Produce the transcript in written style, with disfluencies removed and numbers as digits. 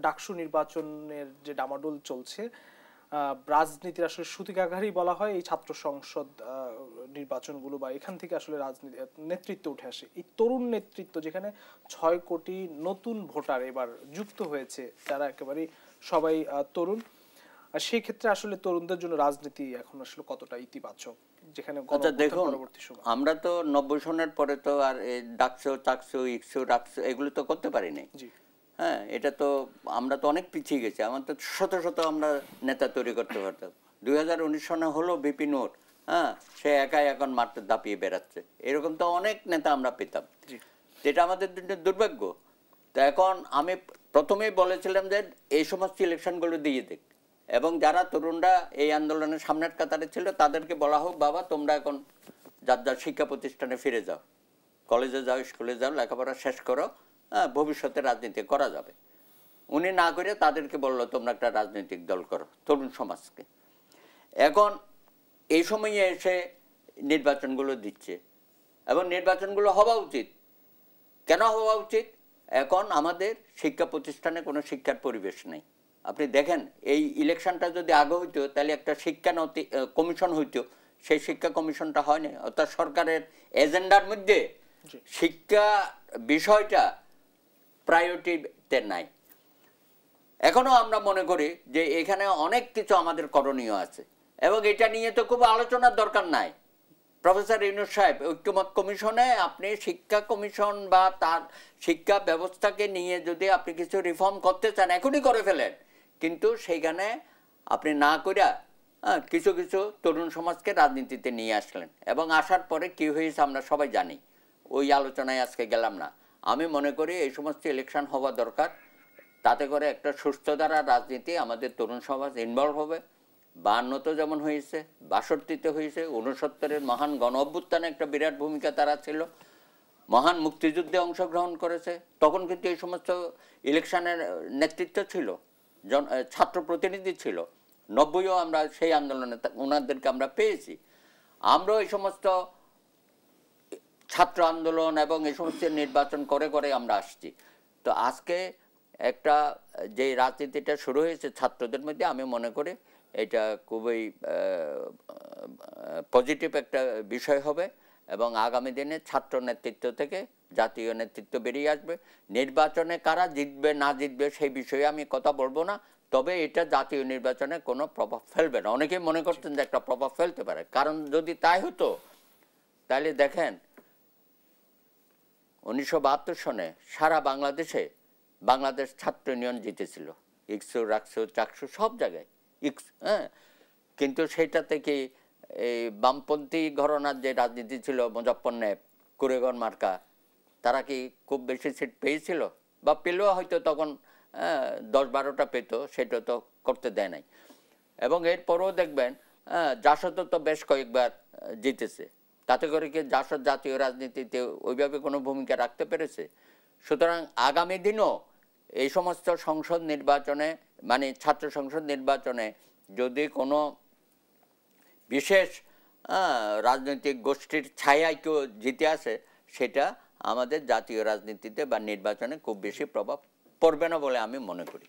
ডাকসু নির্বাচনের যে ডামাডোল চলছে, রাজনীতির আসলে সূতিকাগারই বলা হয় এই ছাত্র সংসদ নির্বাচনগুলো, বা এখান থেকে আসলে রাজনীতি নেতৃত্ব উঠে আসে। এই তরুণ নেতৃত্ব, যেখানে 6 কোটি নতুন ভোটার এবার যুক্ত হয়েছে, যারা একেবারেই সবাই তরুণ, আর সেই ক্ষেত্রে আসলে তরুণদের জন্য রাজনীতি এখন আসলে কতটা ইতিবাচক, যেখানে দেখুন, পরবর্তী সময় আমরা তো 90 সনের পরে তো আর ডাকসু চাকসু ইকসু রাকসু এগুলো তো করতে পারি নাই। জি, হ্যাঁ, এটা তো আমরা তো অনেক পিছিয়ে গেছি। আমার তো শত শত আমরা নেতা তৈরি করতে পারতাম। 2019 সনে হলো বিপি নূর, হ্যাঁ, সে একাই এখন মাঠে দাপিয়ে বেড়াচ্ছে। এরকম তো অনেক নেতা আমরা পেতাম। যেটা আমাদের দুর্ভাগ্য। তো এখন আমি প্রথমেই বলেছিলাম যে এই সমস্ত ইলেকশনগুলো দিয়ে দেখ, এবং যারা তরুণরা এই আন্দোলনের সামনের কাতারে ছিল তাদেরকে বলা হোক, বাবা তোমরা এখন যার যার শিক্ষা প্রতিষ্ঠানে ফিরে যাও, কলেজে যাও, স্কুলে যাও, লেখাপড়া শেষ করো, ভবিষ্যতে রাজনীতি করা যাবে। উনি না করে তাদেরকে বললো তোমরা একটা রাজনৈতিক দল করো, তরুণ সমাজকে। এখন এই সময়ে এসে নির্বাচনগুলো দিচ্ছে, এবং নির্বাচনগুলো হওয়া উচিত। কেন হওয়া উচিত? এখন আমাদের শিক্ষা প্রতিষ্ঠানে কোনো শিক্ষার পরিবেশ নেই। আপনি দেখেন, এই ইলেকশনটা যদি আগে হইতো তাহলে একটা শিক্ষা কমিশন হইতো, সেই শিক্ষা কমিশনটা হয়নি। অর্থাৎ সরকারের এজেন্ডার মধ্যে শিক্ষা বিষয়টা প্রায়োরিটিতে নাই। এখনো আমরা মনে করি যে এখানে অনেক কিছু আমাদের করণীয় আছে, এবং এটা নিয়ে তো খুব আলোচনার দরকার নাই। প্রফেসর ইউনূস সাহেব, ঐক্যমত কমিশনে আপনি শিক্ষা কমিশন বা তার শিক্ষা ব্যবস্থাকে নিয়ে যদি আপনি কিছু রিফর্ম করতে চান, এখনই করে ফেলেন। কিন্তু সেইখানে আপনি না কইরা কিছু কিছু তরুণ সমাজকে রাজনীতিতে নিয়ে আসলেন, এবং আসার পরে কি হয়েছে আমরা সবাই জানি। ওই আলোচনায় আজকে গেলাম না। আমি মনে করি এই সমস্ত ইলেকশন হওয়া দরকার, তাতে করে একটা সুস্থ ধারা রাজনীতি আমাদের তরুণ সমাজ ইনভলভ হবে। 52-তে যেমন হয়েছে, 62-তে হয়েছে, 69-এর মহান গণ অভ্যুত্থানে একটা বিরাট ভূমিকা তারা ছিল, মহান মুক্তিযুদ্ধে অংশগ্রহণ করেছে। তখন কিন্তু এই সমস্ত ইলেকশনের নেতৃত্ব ছিল, ছাত্র প্রতিনিধি ছিল। 90-ও আমরা সেই আন্দোলনে ওনাদেরকে আমরা পেয়েছি। আমরাও এই সমস্ত ছাত্র আন্দোলন এবং এই সমস্ত নির্বাচন করে করে আমরা আসছি। তো আজকে একটা যে রাজনীতিটা শুরু হয়েছে ছাত্রদের মধ্যে, আমি মনে করি এটা খুবই পজিটিভ একটা বিষয় হবে, এবং আগামী দিনে ছাত্র নেতৃত্ব থেকে জাতীয় নেতৃত্ব বেরিয়ে আসবে। নির্বাচনে কারা জিতবে না জিতবে সেই বিষয়ে আমি কথা বলবো না, তবে এটা জাতীয় নির্বাচনে কোনো প্রভাব ফেলবে না। অনেকেই মনে করতেন যে একটা প্রভাব ফেলতে পারে, কারণ যদি তাই হতো তাহলে দেখেন 1972 সনে সারা বাংলাদেশে বাংলাদেশ ছাত্র ইউনিয়ন জিতেছিল, ইকসু রাকসু চাকসু সব জায়গায় হ্যাঁ। কিন্তু সেটা থেকে এই বামপন্থী ঘরানার যে রাজনীতি ছিল, মুজফ্ফর নেব, কুরেগন মার্কা, তারা কি খুব বেশি সিট পেয়েছিল? বা পেলেও হয়তো তখন 10-12টা পেত, সেটা তো করতে দেয় নাই। এবং এরপরেও দেখবেন জাসদ তো বেশ কয়েকবার জিতেছে, তাতে করে কি জাসদ জাতীয় রাজনীতিতে ওইভাবে কোনো ভূমিকা রাখতে পেরেছে? সুতরাং আগামী দিনও এই সমস্ত সংসদ নির্বাচনে, মানে ছাত্র সংসদ নির্বাচনে যদি কোনো বিশেষ রাজনৈতিক গোষ্ঠীর ছায়ায় কেউ জিতে আসে, সেটা আমাদের জাতীয় রাজনীতিতে বা নির্বাচনে খুব বেশি প্রভাব পড়বে না বলে আমি মনে করি।